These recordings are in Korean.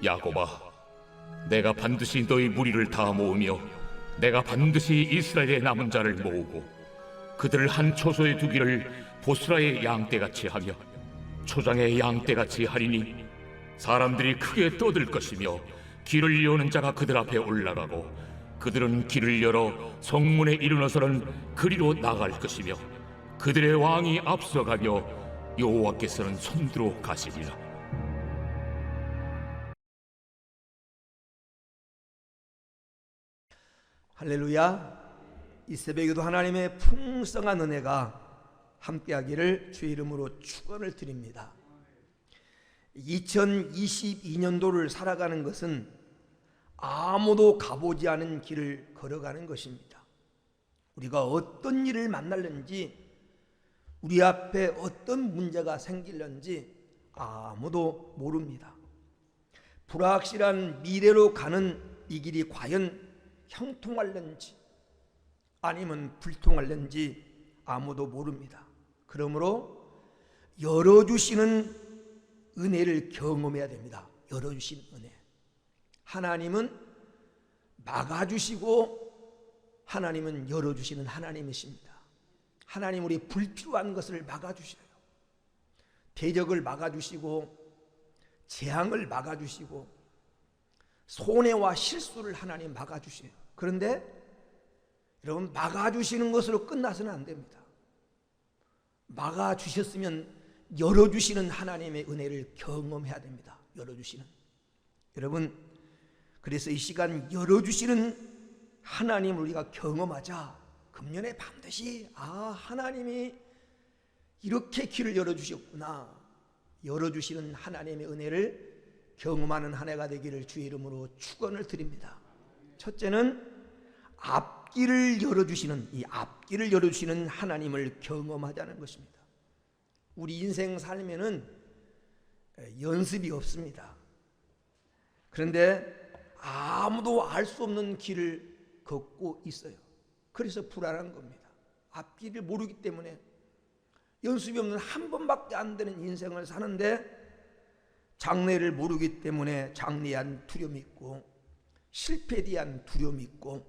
야곱아, 내가 반드시 너희 무리를 다 모으며 내가 반드시 이스라엘의 남은 자를 모으고 그들을 한 초소에 두기를 보스라의 양떼같이 하며 초장의 양떼같이 하리니 사람들이 크게 떠들 것이며 길을 여는 자가 그들 앞에 올라가고 그들은 길을 열어 성문에 이르러서는 그리로 나갈 것이며 그들의 왕이 앞서가며 여호와께서는 손들어 가시리라. 할렐루야. 이 새벽에도 하나님의 풍성한 은혜가 함께하기를 주의 이름으로 축원을 드립니다. 2022년도를 살아가는 것은 아무도 가보지 않은 길을 걸어가는 것입니다. 우리가 어떤 일을 만날는지, 우리 앞에 어떤 문제가 생길는지 아무도 모릅니다. 불확실한 미래로 가는 이 길이 과연 형통할는지 아니면 불통할는지 아무도 모릅니다. 그러므로 열어주시는 은혜를 경험해야 됩니다. 열어주신 은혜. 하나님은 막아주시고 하나님은 열어주시는 하나님이십니다. 하나님 우리 불필요한 것을 막아주셔요. 대적을 막아주시고 재앙을 막아주시고 손해와 실수를 하나님 막아주셔요. 그런데 여러분, 막아주시는 것으로 끝나서는 안 됩니다. 막아주셨으면 열어주시는 하나님의 은혜를 경험해야 됩니다. 열어주시는. 여러분, 그래서 이 시간 열어주시는 하나님을 우리가 경험하자. 금년에 반드시 하나님이 이렇게 길을 열어주셨구나. 열어주시는 하나님의 은혜를 경험하는 한 해가 되기를 주의 이름으로 축원을 드립니다. 첫째는 앞길을 열어주시는, 이 앞길을 열어주시는 하나님을 경험하자는 것입니다. 우리 인생 삶에는 연습이 없습니다. 그런데 아무도 알 수 없는 길을 걷고 있어요. 그래서 불안한 겁니다. 앞길을 모르기 때문에 연습이 없는 한 번밖에 안 되는 인생을 사는데 장래를 모르기 때문에 장래에 대한 두려움이 있고 실패에 대한 두려움이 있고,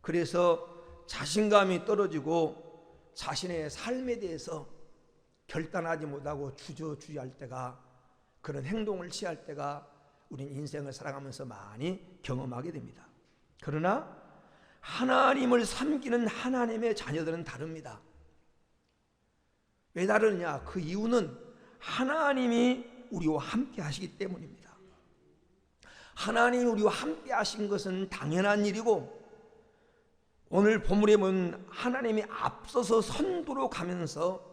그래서 자신감이 떨어지고 자신의 삶에 대해서 결단하지 못하고 주저주저할 때가, 그런 행동을 취할 때가 우린 인생을 살아가면서 많이 경험하게 됩니다. 그러나 하나님을 섬기는 하나님의 자녀들은 다릅니다. 왜 다르냐? 그 이유는 하나님이 우리와 함께 하시기 때문입니다. 하나님이 우리와 함께 하신 것은 당연한 일이고, 오늘 본문에 보면 하나님이 앞서서 선두로 가면서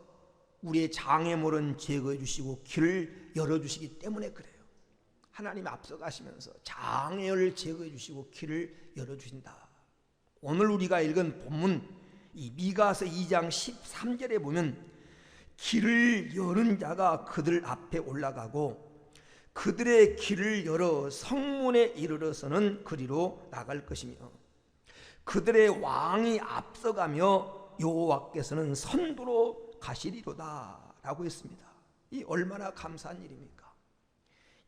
우리의 장애물은 제거해 주시고 길을 열어주시기 때문에 그래요. 하나님이 앞서 가시면서 장애를 제거해 주시고 길을 열어주신다. 오늘 우리가 읽은 본문 이 미가서 2장 13절에 보면 길을 여는 자가 그들 앞에 올라가고 그들의 길을 열어 성문에 이르러서는 그리로 나갈 것이며 그들의 왕이 앞서가며 여호와께서는 선두로 가시리로다 라고 했습니다. 이 얼마나 감사한 일입니까?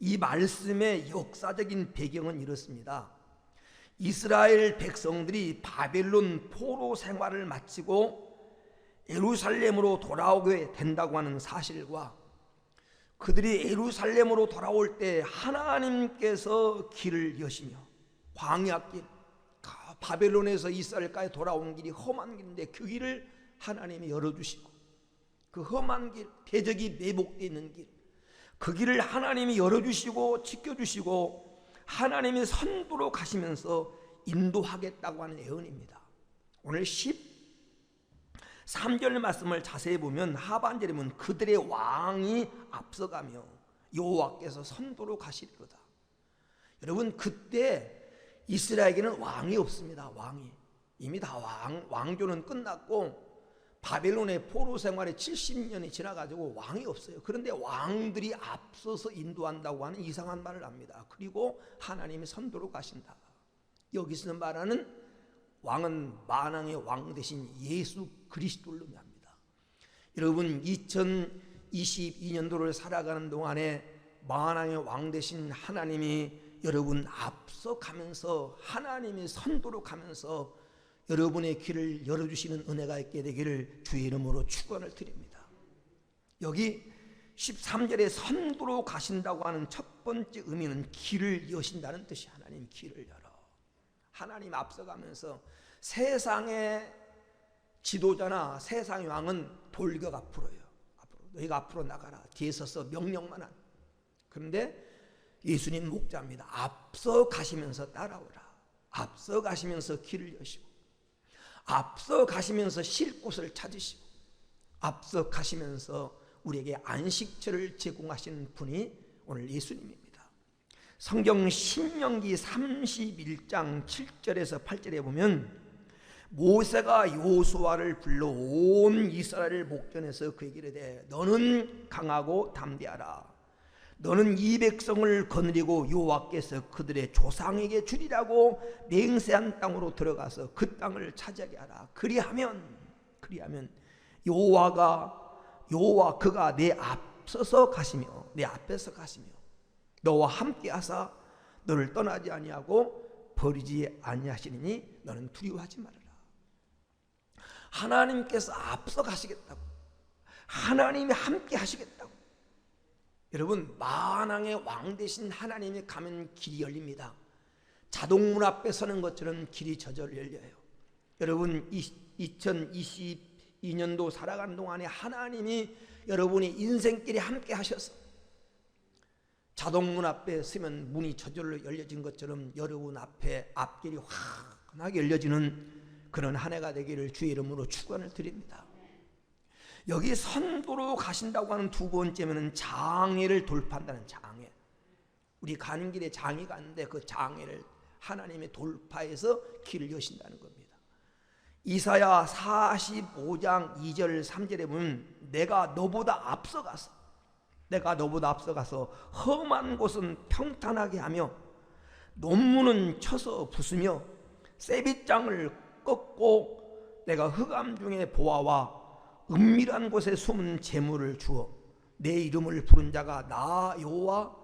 이 말씀의 역사적인 배경은 이렇습니다. 이스라엘 백성들이 바벨론 포로 생활을 마치고 예루살렘으로 돌아오게 된다고 하는 사실과 그들이 예루살렘으로 돌아올 때 하나님께서 길을 여시며 광야길, 바벨론에서 이스라엘까지 돌아온 길이 험한 길인데 그 길을 하나님이 열어주시고 그 험한 길, 대적이 매복되어 있는 길, 그 길을 하나님이 열어주시고 지켜주시고 하나님이 선두로 가시면서 인도하겠다고 하는 예언입니다. 오늘 13절 말씀을 자세히 보면 하반절에 보면 그들의 왕이 앞서가며 여호와께서 선두로 가시리로다. 여러분, 그때 이스라엘에게는 왕이 없습니다. 왕이 이미 다 왕조는 끝났고 바벨론의 포로 생활에 70년이 지나가지고 왕이 없어요. 그런데 왕들이 앞서서 인도한다고 하는 이상한 말을 합니다. 그리고 하나님이 선두로 가신다. 여기서 말하는 왕은 만왕의 왕 대신 예수 그리스도를 의미합니다. 여러분, 2022년도를 살아가는 동안에 만왕의 왕 되신 하나님이 여러분 앞서가면서 하나님이 선도로 가면서 여러분의 길을 열어주시는 은혜가 있게 되기를 주의 이름으로 축원을 드립니다. 여기 13절에 선도로 가신다고 하는 첫 번째 의미는 길을 여신다는 뜻이, 하나님 길을 열어. 하나님 앞서가면서 세상의 지도자나 세상의 왕은 돌격 앞으로요. 너희가 앞으로 나가라. 뒤에 서서 명령만 한. 그런데 예수님 목자입니다. 앞서 가시면서 따라오라. 앞서 가시면서 길을 여시고, 앞서 가시면서 쉴 곳을 찾으시고, 앞서 가시면서 우리에게 안식처를 제공하시는 분이 오늘 예수님입니다. 성경 신명기 31장 7절에서 8절에 보면 모세가 여호수아를 불러 온 이스라엘을 목전해서 그에게 이르되 너는 강하고 담대하라. 너는 이 백성을 거느리고 여호와께서 그들의 조상에게 주리라고 맹세한 땅으로 들어가서 그 땅을 차지하게 하라. 그리하면 여호와 그가 내 앞서서 가시며 내 앞에서 가시며 너와 함께 하사 너를 떠나지 아니하고 버리지 아니하시리니 너는 두려워하지 말아라. 하나님께서 앞서 가시겠다고, 하나님이 함께 하시겠다고. 여러분, 만왕의 왕 되신 하나님이 가면 길이 열립니다. 자동문 앞에 서는 것처럼 길이 저절로 열려요. 여러분, 2022년도 살아가는 동안에 하나님이 여러분의 인생길에 함께 하셔서 자동문 앞에 서면 문이 저절로 열려진 것처럼 여러분 앞에 앞길이 환하게 열려지는 그런 한 해가 되기를 주의 이름으로 축원을 드립니다. 여기 선도로 가신다고 하는 두 번째는 장애를 돌파한다는 장애. 우리 가는 길에 장애가 있는데 그 장애를 하나님의 돌파해서 길을 여신다는 겁니다. 이사야 45장 2절 3절에 보면 내가 너보다 앞서가서 험한 곳은 평탄하게 하며 논문은 쳐서 부수며 쇠빗장을 꺾고 내가 흑암 중에 보아와 은밀한 곳에 숨은 재물을 주어 내 이름을 부른 자가 나 여호와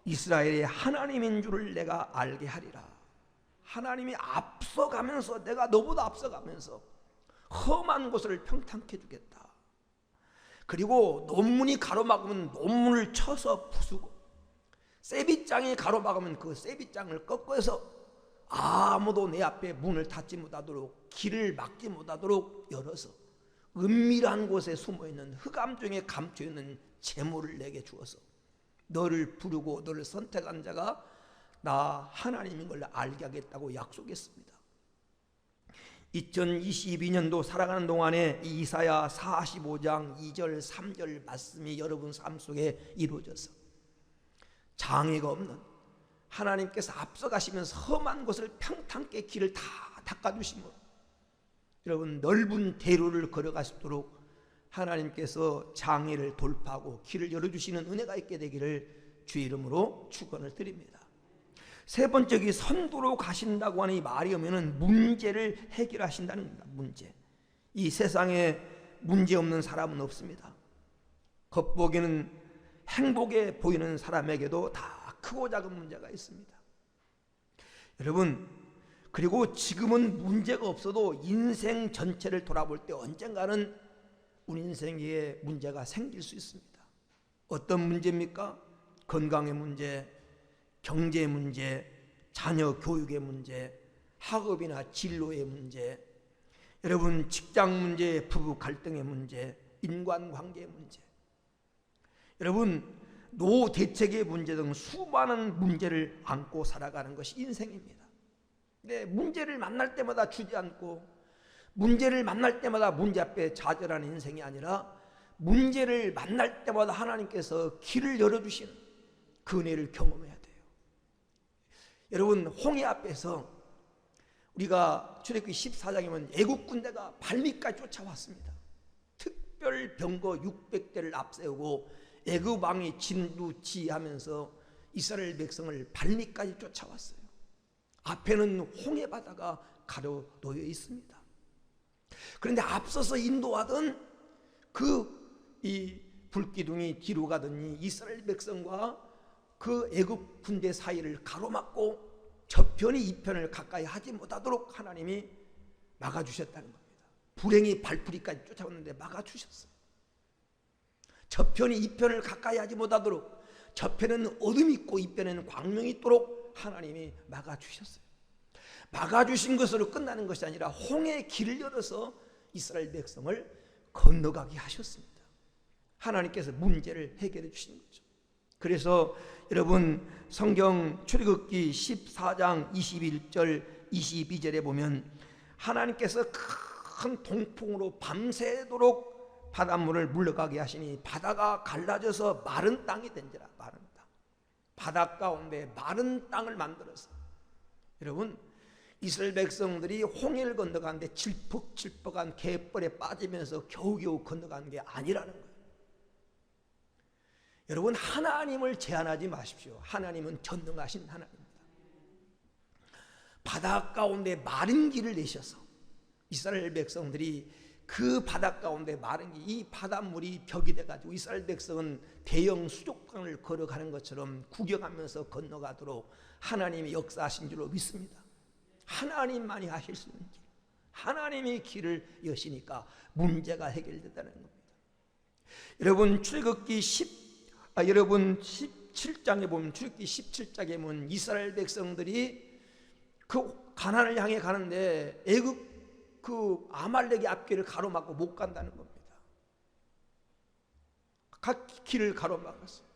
이스라엘의 하나님인 줄을 내가 알게 하리라. 하나님이 앞서가면서 내가 너보다 앞서가면서 험한 곳을 평탄케 주겠다. 그리고 논문이 가로막으면 논문을 쳐서 부수고 쇠빗장이 가로막으면 그 쇠빗장을 꺾어서 아무도 내 앞에 문을 닫지 못하도록 길을 막지 못하도록 열어서 은밀한 곳에 숨어있는 흑암 중에 감춰있는 재물을 내게 주어서 너를 부르고 너를 선택한 자가 나 하나님인 걸 알게 하겠다고 약속했습니다. 2022년도 살아가는 동안에 이사야 45장 2절 3절 말씀이 여러분 삶 속에 이루어져서 장애가 없는 하나님께서 앞서가시면서 험한 곳을 평탄케 길을 다 닦아주시며 여러분 넓은 대로를 걸어가시도록 하나님께서 장애를 돌파하고 길을 열어주시는 은혜가 있게 되기를 주의 이름으로 축원을 드립니다. 세 번째, 선도로 가신다고 하는 이 말이 오면은 문제를 해결하신다는 겁니다. 문제. 이 세상에 문제 없는 사람은 없습니다. 겉보기에는 행복해 보이는 사람에게도 다 크고 작은 문제가 있습니다. 여러분, 그리고 지금은 문제가 없어도 인생 전체를 돌아볼 때 언젠가는 우리 인생에 문제가 생길 수 있습니다. 어떤 문제입니까? 건강의 문제, 경제의 문제, 자녀 교육의 문제, 학업이나 진로의 문제, 여러분 직장 문제, 부부 갈등의 문제, 인간관계의 문제, 여러분 노 대책의 문제 등 수많은 문제를 안고 살아가는 것이 인생입니다. 근데 문제를 만날 때마다 주저앉고 문제를 만날 때마다 문제 앞에 좌절하는 인생이 아니라 문제를 만날 때마다 하나님께서 길을 열어주시는 그 은혜를 경험해야 돼요. 여러분 홍해 앞에서 우리가 출애굽기 14장이면 애국 군대가 발밑까지 쫓아왔습니다. 특별 병거 600대를 앞세우고 애굽 왕이 진두지휘하면서 이스라엘 백성을 발밑까지 쫓아왔어요. 앞에는 홍해 바다가 가로놓여 있습니다. 그런데 앞서서 인도하던 이 불기둥이 뒤로 가더니 이스라엘 백성과 그 애굽 군대 사이를 가로막고 저편이 이편을 가까이 하지 못하도록 하나님이 막아주셨다는 겁니다. 불행이 발풀이까지 쫓아오는데 막아주셨어요. 저편이 이편을 가까이 하지 못하도록, 저편에는 어둠이 있고 이편에는 광명이 있도록 하나님이 막아주셨어요. 막아주신 것으로 끝나는 것이 아니라 홍해의 길을 열어서 이스라엘 백성을 건너가게 하셨습니다. 하나님께서 문제를 해결해 주신 거죠. 그래서 여러분 성경 출애굽기 14장 21절 22절에 보면 하나님께서 큰 동풍으로 밤새도록 바닷물을 물러가게 하시니 바다가 갈라져서 마른 땅이 된지라. 마른 땅, 바다 가운데 마른 땅을 만들어서, 여러분 이스라엘 백성들이 홍해를 건너가는데 질퍽질퍽한 갯벌에 빠지면서 겨우겨우 건너가는 게 아니라는 거예요. 여러분 하나님을 제한하지 마십시오. 하나님은 전능하신 하나님입니다. 바다 가운데 마른 길을 내셔서 이스라엘 백성들이 그 바다 가운데 마른 길, 이 바닷물이 벽이 돼가지고 이스라엘 백성은 대형 수족관을 걸어가는 것처럼 구경하면서 건너가도록 하나님이 역사하신 줄로 믿습니다. 하나님만이 하실 수 있는 길, 하나님이 길을 여시니까 문제가 해결됐다는 겁니다. 여러분 출애굽기 17장에 보면, 출애굽기 17장에 보면 이스라엘 백성들이 그 가나안을 향해 가는데 애굽 그 아말렉의 앞길을 가로막고 못 간다는 겁니다. 각 길을 가로막았어요.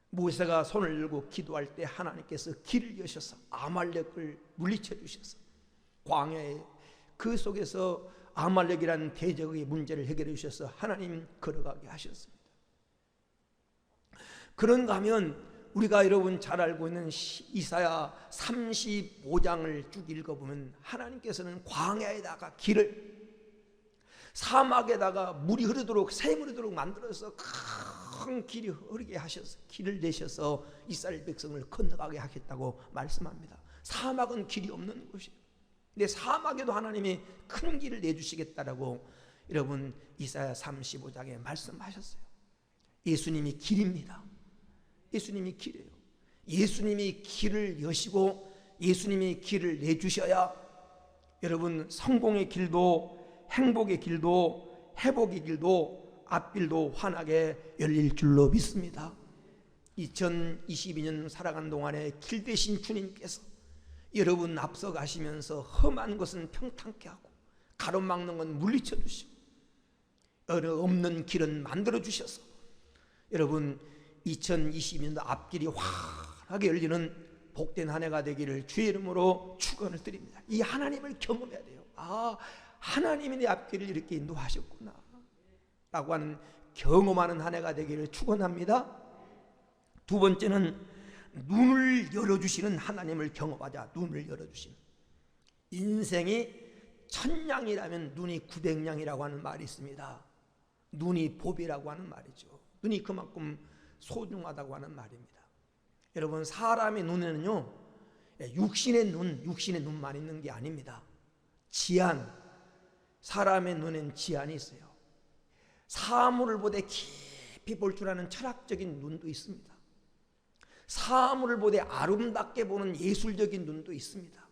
모세가 손을 들고 기도할 때 하나님께서 길을 여셔서 아말렉을 물리쳐 주셔서 광야에 그 속에서 아말렉이라는 대적의 문제를 해결해 주셔서 하나님 걸어가게 하셨습니다. 그런가 하면 우리가 여러분 잘 알고 있는 이사야 35장을 쭉 읽어보면 하나님께서는 광야에다가 길을, 사막에다가 물이 흐르도록, 샘물이 흐르도록 만들어서 큰 길이 흐르게 하셔서 길을 내셔서 이스라엘 백성을 건너가게 하겠다고 말씀합니다. 사막은 길이 없는 곳이에요. 근데 사막에도 하나님이 큰 길을 내주시겠다라고 여러분 이사야 35장에 말씀하셨어요. 예수님이 길입니다. 예수님이 길이에요. 예수님이 길을 여시고 예수님이 길을 내주셔야 여러분 성공의 길도, 행복의 길도, 회복의 길도, 앞길도 환하게 열릴 줄로 믿습니다. 2022년 살아간 동안에 길 대신 주님께서 여러분 앞서 가시면서 험한 것은 평탄케 하고 가로막는 건 물리쳐 주시고 없는 길은 만들어 주셔서 여러분 2022년도 앞길이 환하게 열리는 복된 한 해가 되기를 주의 이름으로 축원을 드립니다. 이 하나님을 경험해야 돼요. 아, 하나님이 내 앞길을 이렇게 인도하셨구나 라고 하는 경험하는 한 해가 되기를 축원합니다. 두 번째는 눈을 열어주시는 하나님을 경험하자. 눈을 열어주시는, 인생이 천냥이라면 눈이 900냥이라고 하는 말이 있습니다. 눈이 복이라고 하는 말이죠. 눈이 그만큼 소중하다고 하는 말입니다. 여러분 사람의 눈에는요 육신의 눈만 있는 게 아닙니다. 지안, 사람의 눈엔 지안이 있어요. 사물을 보되 깊이 볼 줄 아는 철학적인 눈도 있습니다. 사물을 보되 아름답게 보는 예술적인 눈도 있습니다.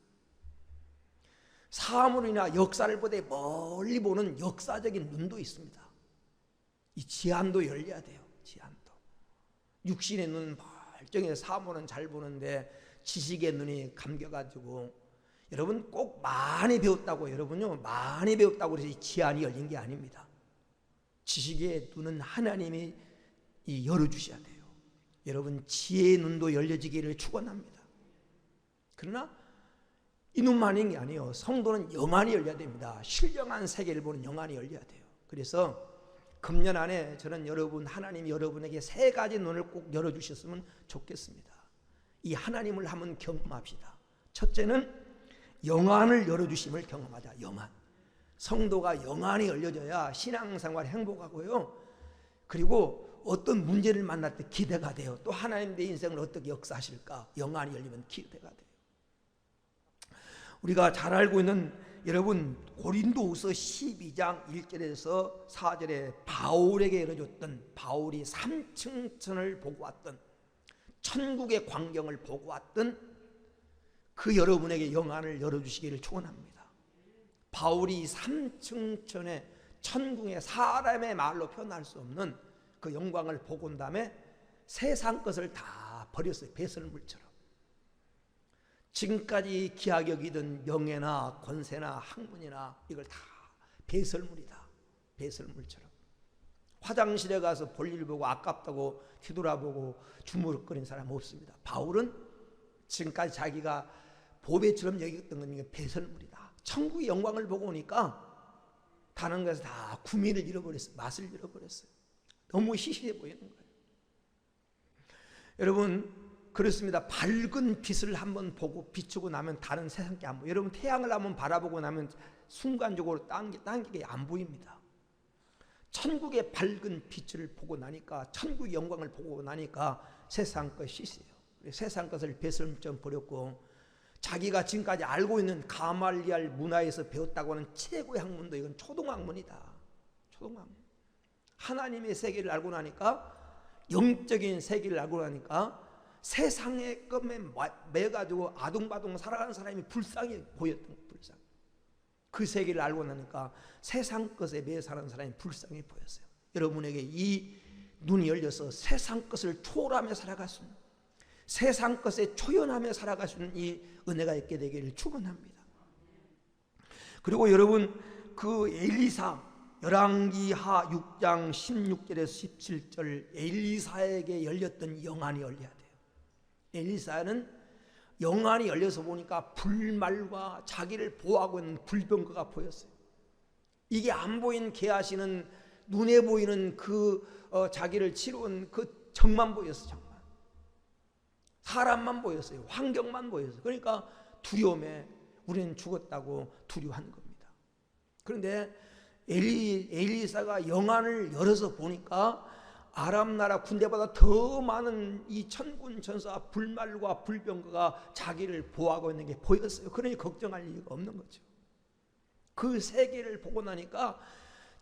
사물이나 역사를 보되 멀리 보는 역사적인 눈도 있습니다. 이 지안도 열려야 돼요. 지안도. 육신의 눈은 멀쩡해서 사물은 잘 보는데 지식의 눈이 감겨가지고, 여러분 꼭 많이 배웠다고, 여러분요 많이 배웠다고 해서 이 지안이 열린 게 아닙니다. 지식의 눈은 하나님이 열어주셔야 돼요. 여러분 지혜의 눈도 열려지기를 축원합니다. 그러나 이 눈만 있는 게 아니에요. 성도는 영안이 열려야 됩니다. 신령한 세계를 보는 영안이 열려야 돼요. 그래서 금년 안에 저는 여러분, 하나님이 여러분에게 세 가지 눈을 꼭 열어주셨으면 좋겠습니다. 이 하나님을 한번 경험합시다. 첫째는 영안을 열어주심을 경험하자. 영안. 성도가 영안이 열려져야 신앙생활 행복하고요. 그리고 어떤 문제를 만날 때 기대가 돼요. 또 하나님 내 인생을 어떻게 역사하실까? 영안이 열리면 기대가 돼요. 우리가 잘 알고 있는 여러분 고린도후서 12장 1절에서 4절에 바울에게 열어줬던, 바울이 3층천을 보고 왔던 천국의 광경을 보고 왔던 그 여러분에게 영안을 열어주시기를 축원합니다. 바울이 3층천의 천국의 사람의 말로 표현할 수 없는 그 영광을 보고 온 다음에 세상 것을 다 버렸어요. 배설물처럼. 지금까지 귀하게 여기던 명예나 권세나 학문이나 이걸 다 배설물이다. 배설물처럼. 화장실에 가서 볼일 보고 아깝다고 뒤돌아보고 주무르거리는 사람 없습니다. 바울은 지금까지 자기가 보배처럼 여겼던 건 이게 배설물이다. 천국의 영광을 보고 오니까 다른 것에서 다 구미를 잃어버렸어요. 맛을 잃어버렸어요. 너무 희시해 보이는 거예요. 여러분 그렇습니다. 밝은 빛을 한번 보고 비추고 나면 다른 세상 게 안 보여요. 여러분 태양을 한번 바라보고 나면 순간적으로 딴 게 안 보입니다. 천국의 밝은 빛을 보고 나니까, 천국의 영광을 보고 나니까 세상 것이 있어요. 세상 것을 배설물처럼 버렸고, 자기가 지금까지 알고 있는 가말리알 문화에서 배웠다고 하는 최고의 학문도 이건 초등학문이다. 초등학문. 하나님의 세계를 알고 나니까, 영적인 세계를 알고 나니까 세상의 것에 매가지고 아둥바둥 살아가는 사람이 불쌍히 보였던 거예요. 불쌍. 그 세계를 알고 나니까 세상 것에 매여 사는 사람이 불쌍히 보였어요. 여러분에게 이 눈이 열려서 세상 것을 초월하며 살아갈 수 있는, 세상 것에 초연하며 살아갈 수 있는 이 은혜가 있게 되기를 축원합니다. 그리고 여러분 그 엘리사, 열왕기하 6장 16절에서 17절 엘리사에게 열렸던 영안이 열려야 돼요. 엘리사는 영안이 열려서 보니까 불말과 자기를 보호하고 있는 불병거가 보였어요. 이게 안 보인 개하시는 눈에 보이는 그 자기를 치러온 그 정만 보였어요. 정만. 사람만 보였어요. 환경만 보였어요. 그러니까 두려움에 우리는 죽었다고 두려워하는 겁니다. 그런데 엘리사가 영안을 열어서 보니까 아람 나라 군대보다 더 많은 이 천군 천사 불말과 불병거가 자기를 보호하고 있는 게 보였어요. 그러니 걱정할 이유가 없는 거죠. 그 세계를 보고 나니까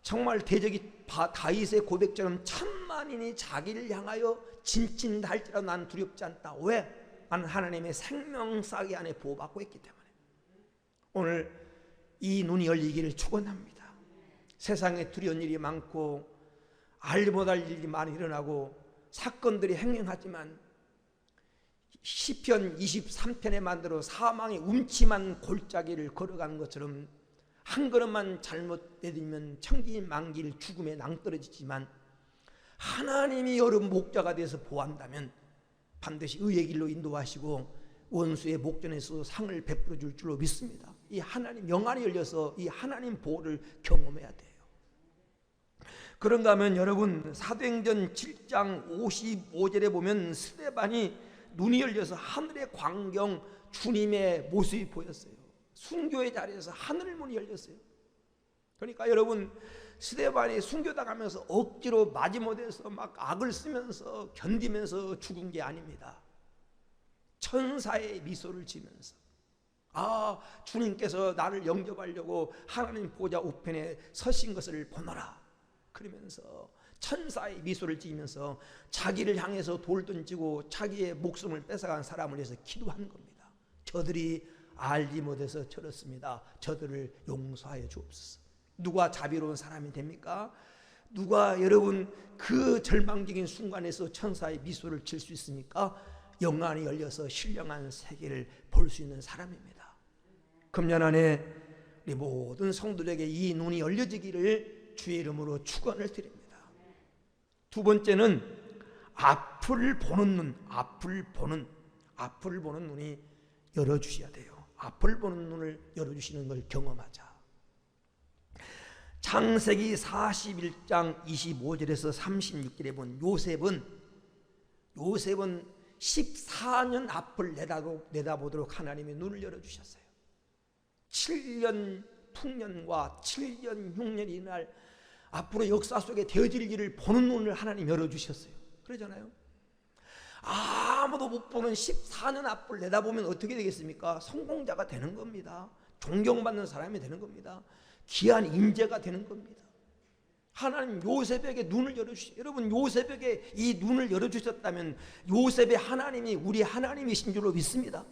정말 대적이 다윗의 고백처럼 천만인이 자기를 향하여 진친할지라도 난 두렵지 않다. 왜? 나는 하나님의 생명사기 안에 보호받고 있기 때문에. 오늘 이 눈이 열리기를 축원합니다. 세상에 두려운 일이 많고 알지 못할 일이 많이 일어나고 사건들이 행행하지만 시편 23편에 만들어 사망의 움침한 골짜기를 걸어가는 것처럼 한 걸음만 잘못 내디면 천기만길 죽음에 낭떠러지지만 하나님이 여러분 목자가 되어서 보호한다면 반드시 의의 길로 인도하시고 원수의 목전에서 상을 베풀어 줄 줄로 믿습니다. 이 하나님 영안이 열려서 이 하나님 보호를 경험해야 돼요. 그런가 하면 여러분 사도행전 7장 55절에 보면 스데반이 눈이 열려서 하늘의 광경 주님의 모습이 보였어요. 순교의 자리에서 하늘 문이 열렸어요. 그러니까 여러분 스데반이 순교당하면서 억지로 마지못해서 막 악을 쓰면서 견디면서 죽은 게 아닙니다. 천사의 미소를 지면서 주님께서 나를 영접하려고 하나님 보좌 우편에 서신 것을 보노라 그러면서 천사의 미소를 지으면서 자기를 향해서 돌 던지고 자기의 목숨을 뺏어간 사람을 위해서 기도한 겁니다. 저들이 알지 못해서 저렇습니다. 저들을 용서하여 주옵소서. 누가 자비로운 사람이 됩니까? 누가 여러분 그 절망적인 순간에서 천사의 미소를 질 수 있습니까? 영안이 열려서 신령한 세계를 볼 수 있는 사람입니다. 금년 안에 우리 모든 성도들에게 이 눈이 열려지기를 주의 이름으로 축원을 드립니다. 두 번째는 앞을 보는 눈, 앞을 보는 눈이 열어주셔야 돼요. 앞을 보는 눈을 열어주시는 걸 경험하자. 창세기 41장 25절에서 36절에 본 요셉은 14년 앞을 내다보도록 하나님이 눈을 열어주셨어요. 7년 풍년과 7년 흉년이 날 앞으로 역사 속에 되어질 일을 보는 눈을 하나님 열어주셨어요. 그러잖아요. 아무도 못 보는 14년 앞을 내다보면 어떻게 되겠습니까? 성공자가 되는 겁니다. 존경받는 사람이 되는 겁니다. 귀한 인재가 되는 겁니다. 하나님 요셉에게 눈을 열어주시. 여러분 요셉에게 이 눈을 열어주셨다면 요셉의 하나님이 우리 하나님이신 줄로 믿습니다.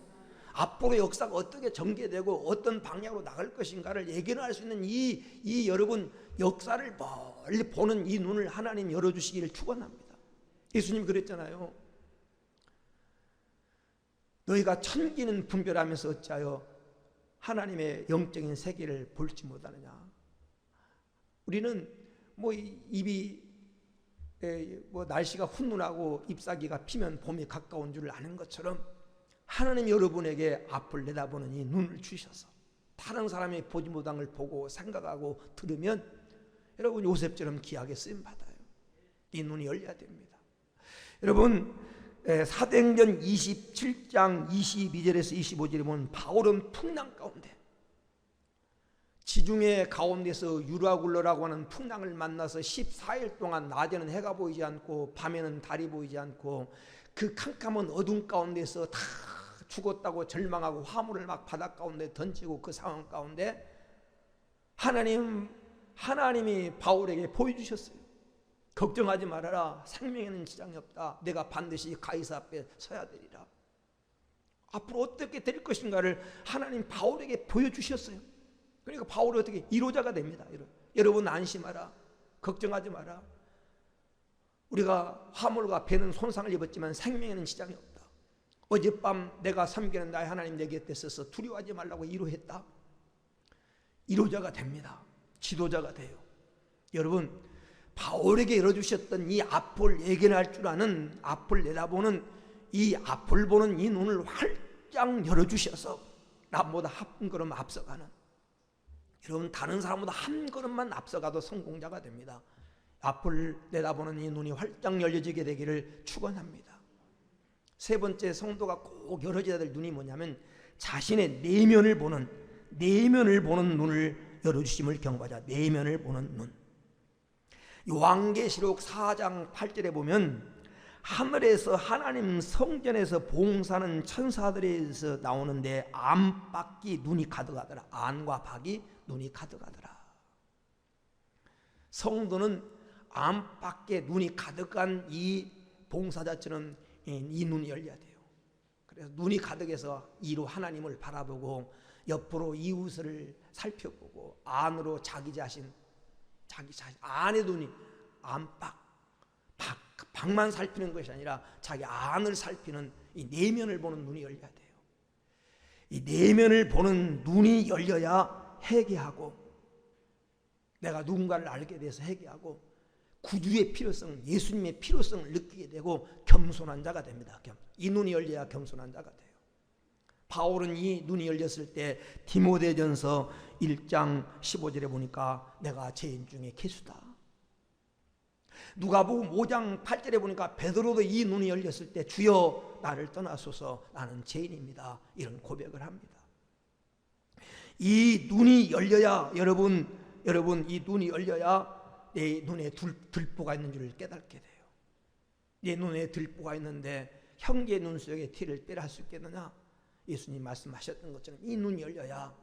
앞으로 역사가 어떻게 전개되고 어떤 방향으로 나갈 것인가를 예견할 수 있는 이 여러분 역사를 멀리 보는 이 눈을 하나님 열어주시기를 축원합니다. 예수님 그랬잖아요. 너희가 천기는 분별하면서 어찌하여 하나님의 영적인 세계를 볼지 못하느냐. 우리는 입이 날씨가 훈훈하고 잎사귀가 피면 봄이 가까운 줄을 아는 것처럼 하나님 여러분에게 앞을 내다보는 이 눈을 주셔서 다른 사람이 보지 못한 걸 보고 생각하고 들으면 여러분 요셉처럼 귀하게 쓰임 받아요. 이 눈이 열려야 됩니다. 여러분 사도행전 27장 22절에서 25절에 보면 바울은 풍랑 가운데 지중해 가운데서 유라굴러라고 하는 풍랑을 만나서 14일 동안 낮에는 해가 보이지 않고 밤에는 달이 보이지 않고 그 캄캄한 어둠 가운데서 다 죽었다고 절망하고 화물을 막 바닷 가운데 던지고 그 상황 가운데 하나님이 바울에게 보여주셨어요. 걱정하지 말아라. 생명에는 지장이 없다. 내가 반드시 가이사 앞에 서야 되리라. 앞으로 어떻게 될 것인가를 하나님 바울에게 보여주셨어요. 그러니까 바울이 어떻게 1호자가 됩니다. 여러분 안심하라. 걱정하지 마라. 우리가 화물과 배는 손상을 입었지만 생명에는 지장이 없다. 어젯밤 내가 섬기는 나의 하나님 내 곁에 있어서 두려워하지 말라고 1호했다. 1호자가 됩니다. 지도자가 돼요. 여러분 바울에게 열어주셨던 이 앞을 예견할 줄 아는 앞을 내다보는 이 앞을 보는 이 눈을 활짝 열어주셔서 남보다 한 걸음 앞서가는, 여러분 다른 사람보다 한 걸음만 앞서가도 성공자가 됩니다. 앞을 내다보는 이 눈이 활짝 열려지게 되기를 축원합니다. 세 번째 성도가 꼭 열어져야 될 눈이 뭐냐면 자신의 내면을 보는 눈을 열어주심을 경고하자. 내면을 보는 눈. 요한계시록 4장 8절에 보면 하늘에서 하나님 성전에서 봉사하는 천사들에서 나오는데 안팎이 눈이 가득하더라. 안과 밖이 눈이 가득하더라. 성도는 안팎에 눈이 가득한 이 봉사자처럼 이 눈이 열려야 돼요. 그래서 눈이 가득해서 이로 하나님을 바라보고 옆으로 이웃을 살펴보고 안으로 자기 자신 안의 눈이 밖만 살피는 것이 아니라 자기 안을 살피는 이 내면을 보는 눈이 열려야 돼요. 이 내면을 보는 눈이 열려야 회개하고 내가 누군가를 알게 돼서 회개하고 구주의 필요성, 예수님의 필요성을 느끼게 되고 겸손한 자가 됩니다. 이 눈이 열려야 겸손한 자가 돼요. 바울은 이 눈이 열렸을 때 디모데전서 1장 15절에 보니까 내가 죄인 중에 괴수다. 누가복음 5장 8절에 보니까 베드로도 이 눈이 열렸을 때 주여 나를 떠나소서 나는 죄인입니다. 이런 고백을 합니다. 이 눈이 열려야 여러분 이 눈이 열려야 내 눈에 들보가 있는 줄을 깨닫게 돼요. 내 눈에 들보가 있는데 형제의 눈 속에 티를 빼라 할 수 있겠느냐? 예수님 말씀하셨던 것처럼 이 눈이 열려야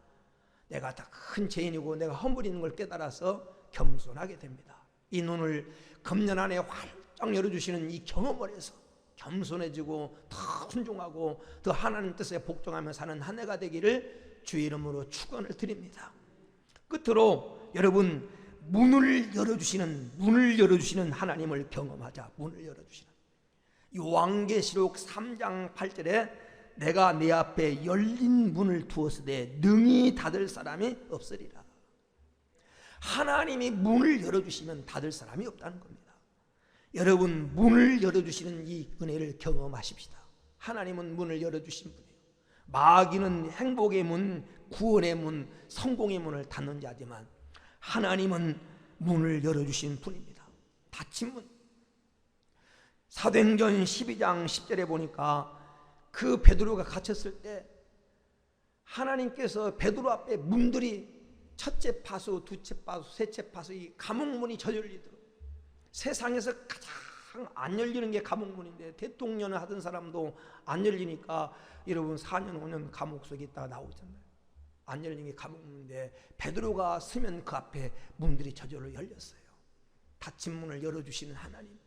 내가 다 큰 죄인이고 내가 허물이 있는 걸 깨달아서 겸손하게 됩니다. 이 눈을 금년 안에 활짝 열어주시는 이 경험을 해서 겸손해지고 더 순종하고 더 하나님 뜻에 복종하며 사는 한 해가 되기를 주의 이름으로 축원을 드립니다. 끝으로 여러분 문을 열어주시는 하나님을 경험하자. 문을 열어주시는 요한계시록 3장 8절에 내가 내 앞에 열린 문을 두었으되 능히 닫을 사람이 없으리라. 하나님이 문을 열어주시면 닫을 사람이 없다는 겁니다. 여러분 문을 열어주시는 이 은혜를 경험하십시다. 하나님은 문을 열어주신 분이에요. 마귀는 행복의 문, 구원의 문, 성공의 문을 닫는 자지만 하나님은 문을 열어주신 분입니다. 닫힌 문. 사도행전 12장 10절에 보니까 그 베드로가 갇혔을 때 하나님께서 베드로 앞에 문들이 첫째 파수, 두째 파수, 셋째 파수 이 감옥문이 저열리도록, 세상에서 가장 안 열리는 게 감옥문인데 대통령을 하던 사람도 안 열리니까 여러분 4년 5년 감옥 속에 있다가 나오잖아요. 안 열리는 게 감옥문인데 베드로가 서면 그 앞에 문들이 저절로 열렸어요. 닫힌 문을 열어주시는 하나님,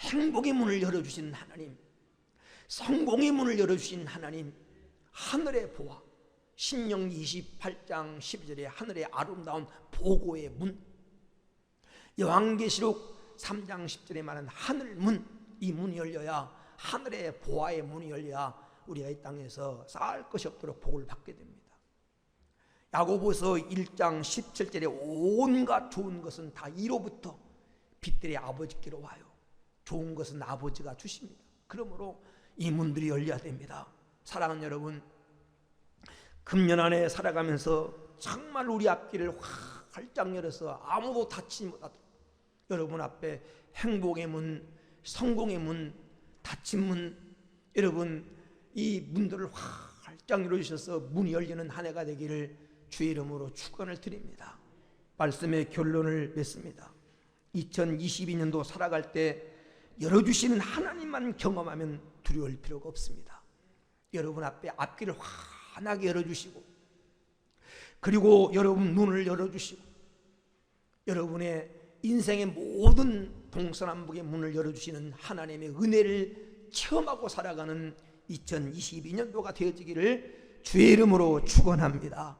행복의 문을 열어주시는 하나님, 성공의 문을 열어주시는 하나님, 하늘의 보화, 신명 28장 12절에 하늘의 아름다운 보고의 문, 요한계시록 3장 10절에 말하는 하늘 문, 이 문이 열려야, 하늘의 보화의 문이 열려야 우리가 이 땅에서 쌓을 것이 없도록 복을 받게 됩니다. 야고보서 1장 17절에 온갖 좋은 것은 다 이로부터 빛들의 아버지께로 와요. 좋은 것은 아버지가 주십니다. 그러므로 이 문들이 열려야 됩니다. 사랑하는 여러분, 금년 안에 살아가면서 정말 우리 앞길을 활짝 열어서 아무도 닫히지 못하도록 여러분 앞에 행복의 문, 성공의 문, 닫힌 문, 여러분 이 문들을 활짝 열어주셔서 문이 열리는 한 해가 되기를 주의 이름으로 축원을 드립니다. 말씀의 결론을 맺습니다. 2022년도 살아갈 때 열어주시는 하나님만 경험하면 두려울 필요가 없습니다. 여러분 앞에 앞길을 환하게 열어주시고, 그리고 여러분 눈을 열어주시고, 여러분의 인생의 모든 동서남북의 문을 열어주시는 하나님의 은혜를 체험하고 살아가는 2022년도가 되어지기를 주의 이름으로 축원합니다.